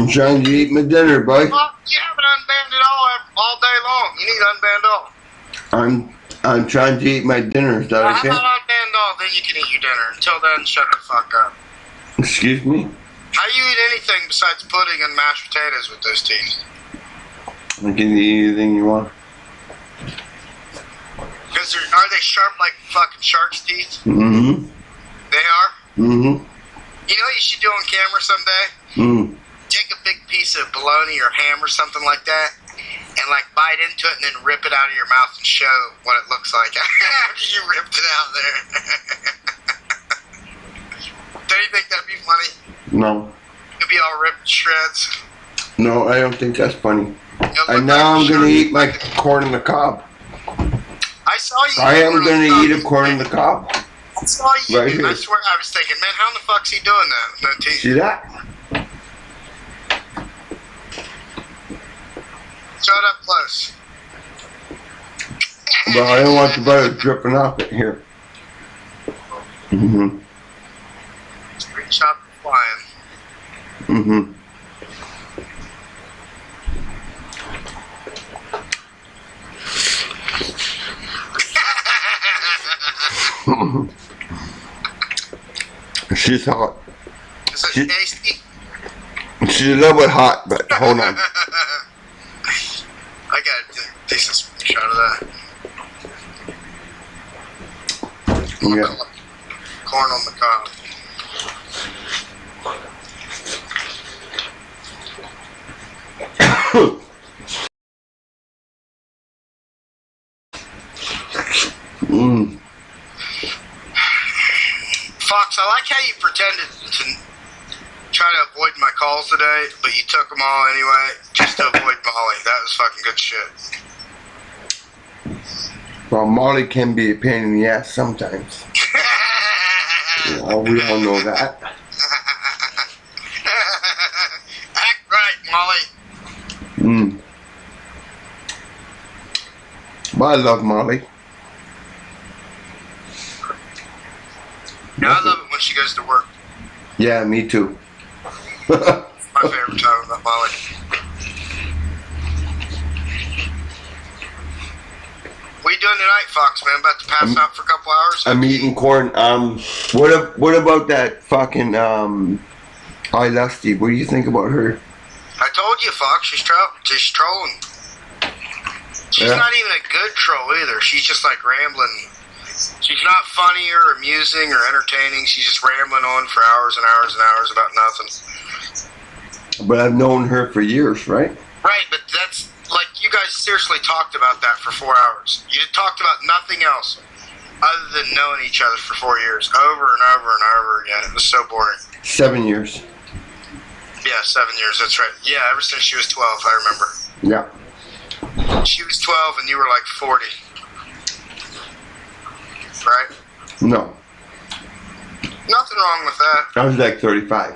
I'm trying to eat my dinner, boy. Well, you haven't unbanned it all day long. You need UnBand All. I'm trying to eat my dinner. Is that okay? How about UnBand All? Then you can eat your dinner. Until then, shut the fuck up. Excuse me? How do you eat anything besides pudding and mashed potatoes with those teeth? I can eat anything you want. Because are they sharp like fucking shark's teeth? Mm-hmm. They are? Mm-hmm. You know what you should do on camera someday? Mm. Take a big piece of bologna or ham or something like that and like bite into it and then rip it out of your mouth and show what it looks like after you ripped it out there. Don't you think that'd be funny? No. It'd be all ripped to shreds. No, I don't think that's funny. And now I'm going to eat my corn on the cob. I saw you. I am going to eat a corn on the cob. I saw you. Right here. I swear I was thinking, man, how in the fuck's he doing that? No teeth. See that? Show it up close. But I don't want the butter dripping off it here. Mm-hmm. Screenshot flying. Mm-hmm. She's hot. Is it tasty? She's a little bit hot, but hold on. I got a decent screenshot of that. Yeah. Corn on the cob. Mm. Fox, I like how you pretended to try to avoid my calls today, but you took them all anyway, just to avoid Molly. That was fucking good shit. Well, Molly can be a pain in the ass sometimes. Yeah, we all know that. Act right, Molly. Mm. But I love Molly. Yeah, I love it when she goes to work. Yeah, me too. My favorite time about Molly. What are you doing tonight, Fox, man? About to pass out for a couple hours? I'm eating corn. What about that fucking I Lusty? What do you think about her? I told you, Fox. She's trolling. She's not even a good troll either. She's just like rambling. She's not funny or amusing or entertaining. She's just rambling on for hours and hours and hours about nothing. But I've known her for years, right? Right, but that's like you guys seriously talked about that for 4 hours. You talked about nothing else other than knowing each other for 4 years, over and over and over again. It was so boring. 7 years. Yeah, 7 years. That's right. Yeah, ever since she was 12, I remember. Yeah. She was 12 and you were like 40. Right? No. Nothing wrong with that. I was like 35.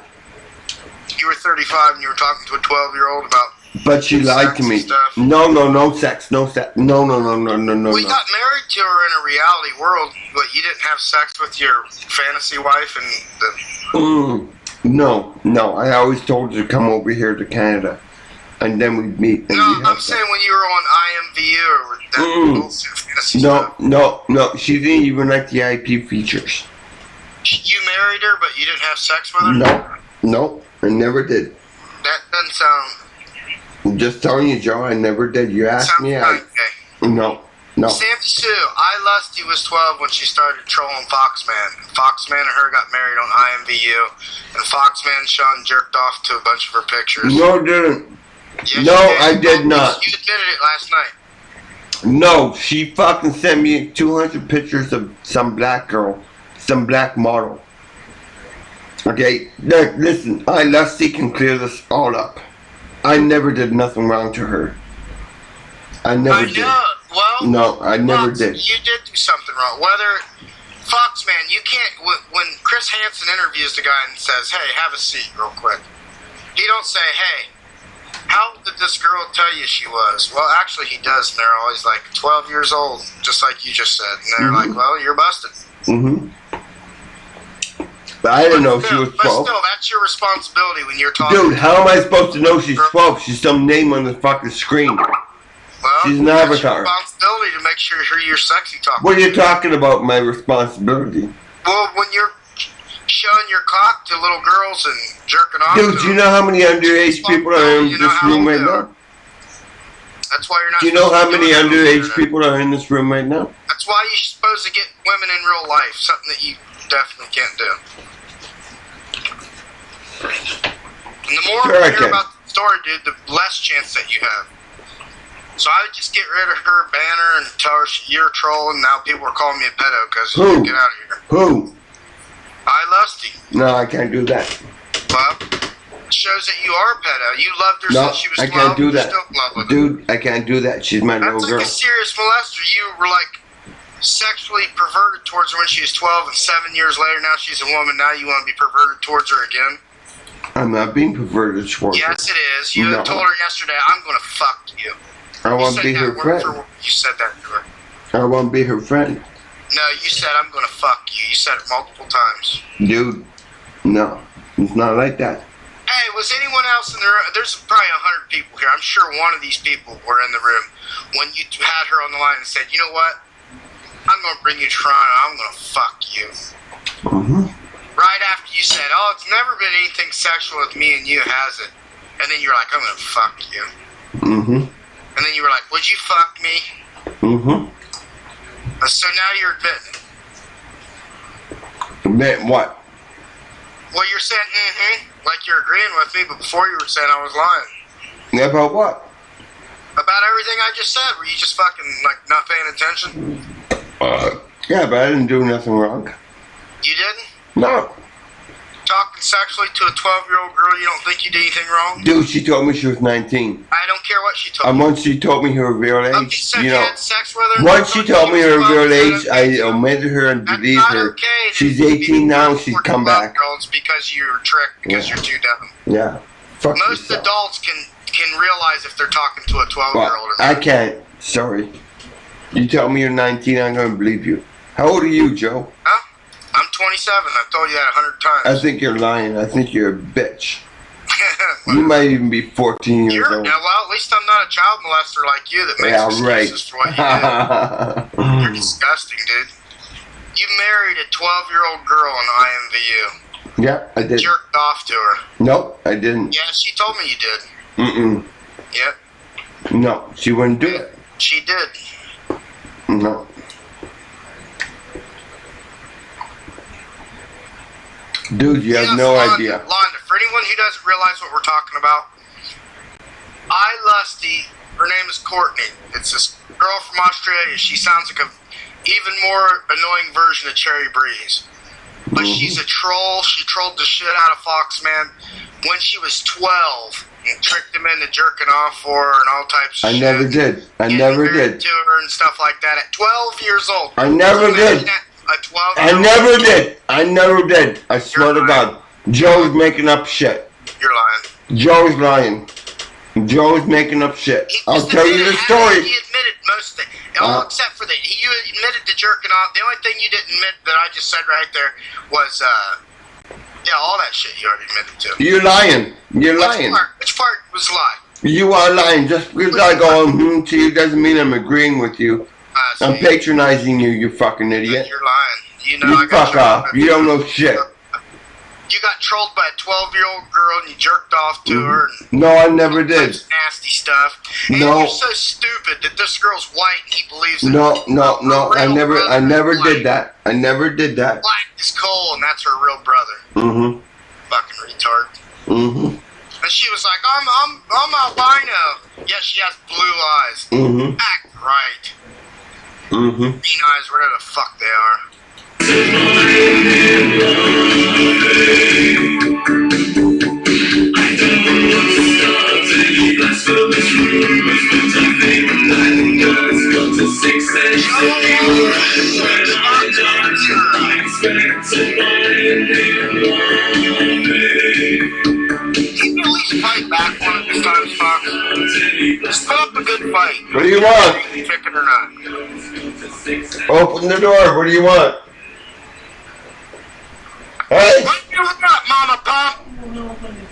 You were 35 and you were talking to a 12-year-old about. But she lied to me. Stuff. No sex. No. We got married to her in a reality world, but you didn't have sex with your fantasy wife and the. No. I always told her to come over here to Canada, and then we'd meet. And No, I'm saying when you were on IMVU or that bullshit fantasy stuff. No. She didn't even like the IP features. You married her, but you didn't have sex with her? No, I never did. That doesn't sound. I'm just telling you, Joe, I never did. You asked me, No. Sam Sue, I Lusty was 12 when she started trolling Foxman. Foxman and her got married on IMVU, and Foxman and Sean jerked off to a bunch of her pictures. No, didn't. Yes, No, I did not. You admitted it last night. No, she fucking sent me 200 pictures of some black girl, some black model. Okay, look, listen, I Lusty can clear this all up. I never did nothing wrong to her. I never did. Well, no, I never did. You did do something wrong. Whether Foxman, you can't. When Chris Hansen interviews the guy and says, "Hey, have a seat, real quick," he don't say, "Hey, how old did this girl tell you she was?" Well, actually, he does, and they're always like 12 years old, just like you just said. And they're like, "Well, you're busted." I didn't know she was 12. But still, that's your responsibility when you're talking. Dude, how am I supposed to know she's 12? She's some name on the fucking screen. Well, she's an that's your avatar. responsibility to make sure you're sexy talking. What are you talking about, my responsibility? Well, when you're showing your cock to little girls and jerking off. Dude, do you know how many underage people are in this room right now? That's why you're not. Do you know how many underage people are in this room right now? That's why you're supposed to get women in real life. Something that you definitely can't do. And the more you hear about the story, dude, the less chance that you have. So I would just get rid of her, ban her, and tell her you're a troll, and now people are calling me a pedo because get out of here. Who? I Lusty. No, I can't do that. Well, it shows that you are a pedo. You loved her since she was 12. I can't do that. Still in love with her. Dude, I can't do that. She's my little girl. That's like a serious molester. You were like sexually perverted towards her when she was 12, and 7 years later, now she's a woman. Now you want to be perverted towards her again? I'm not being perverted towards her. Yes, it is. You told her yesterday, I'm going to fuck you. I want to be her friend. You said that to her. I want to be her friend. No, you said, I'm going to fuck you. You said it multiple times. Dude, no. It's not like that. Hey, was anyone else in the room? There's probably 100 people here. I'm sure one of these people were in the room when you had her on the line and said, you know what? I'm going to bring you to Toronto. I'm going to fuck you. Mm-hmm. Right after you said, oh, it's never been anything sexual with me and you, has it? And then you were like, I'm going to fuck you. Mm-hmm. And then you were like, would you fuck me? Mm-hmm. So now you're admitting it. Admit what? Well, you're saying, like you're agreeing with me, but before you were saying I was lying. About what? About everything I just said. Were you just fucking, like, not paying attention? Yeah, but I didn't do nothing wrong. You didn't? No. Talking sexually to a 12-year-old girl, you don't think you did anything wrong? Dude, she told me she was 19. I don't care what she told And me. once she told me her real age, Okay, so you had sex with her? once she told me her real age, I omitted her and deleted her. Okay, she's 18 now, she's come back. Girls because you're tricked, because you're too dumb. Yeah. Fuck Most yourself. adults can realize if they're talking to a 12-year-old Well, or not. I can't. Sorry. You tell me you're 19, I'm going to believe you. How old are you, Joe? Huh? I'm 27. I've told you that 100 times. I think you're lying. I think you're a bitch. You might even be 14 years old. Yeah, well, at least I'm not a child molester like you that makes excuses for what you did. You're disgusting, dude. You married a 12-year-old girl in IMVU. Yeah, I did. Jerked off to her. Nope, I didn't. Yeah, she told me you did. Mm-mm. Yep. No, she wouldn't do it. She did. No. Dude, you have no idea. Londa, for anyone who doesn't realize what we're talking about, I Lusty, her name is Courtney. It's this girl from Australia. She sounds like a even more annoying version of Cherry Breeze. But she's a troll. She trolled the shit out of Foxman when she was 12 and tricked him into jerking off for her and all types of shit. I never did. I never did. To her and stuff like that at 12 years old. I never did. I never did. I never did. I swear to God. Joe's making up shit. You're lying. Joe's lying. Joe's making up shit. I'll tell you the story. He admitted most of it. All except for that. You admitted to jerking off. The only thing you didn't admit that I just said right there was, all that shit you already admitted to. You're lying. You're lying. Which part was a lie? You are lying. Just because I go to you doesn't mean I'm agreeing with you. I'm patronizing you, you fucking idiot. You're lying. You know, you fuck off. You don't know shit. You got trolled by a 12-year-old girl and you jerked off to her. And no, I never did. Nasty stuff. And you're so stupid that this girl's white and he believes it. No. I never did that. I never did that. Black is coal and that's her real brother. Mm-hmm. Fucking retard. Mm-hmm. And she was like, I'm albino. Yeah, she has blue eyes. Mm-hmm. Act right. Mm-hmm. Green eyes, whatever the fuck they are. Can you at least fight back one of these times, Fox? Just put up a good fight. What do you want? Chicken or not? Open the door. What do you want? Hey! What you up, Mama Pump?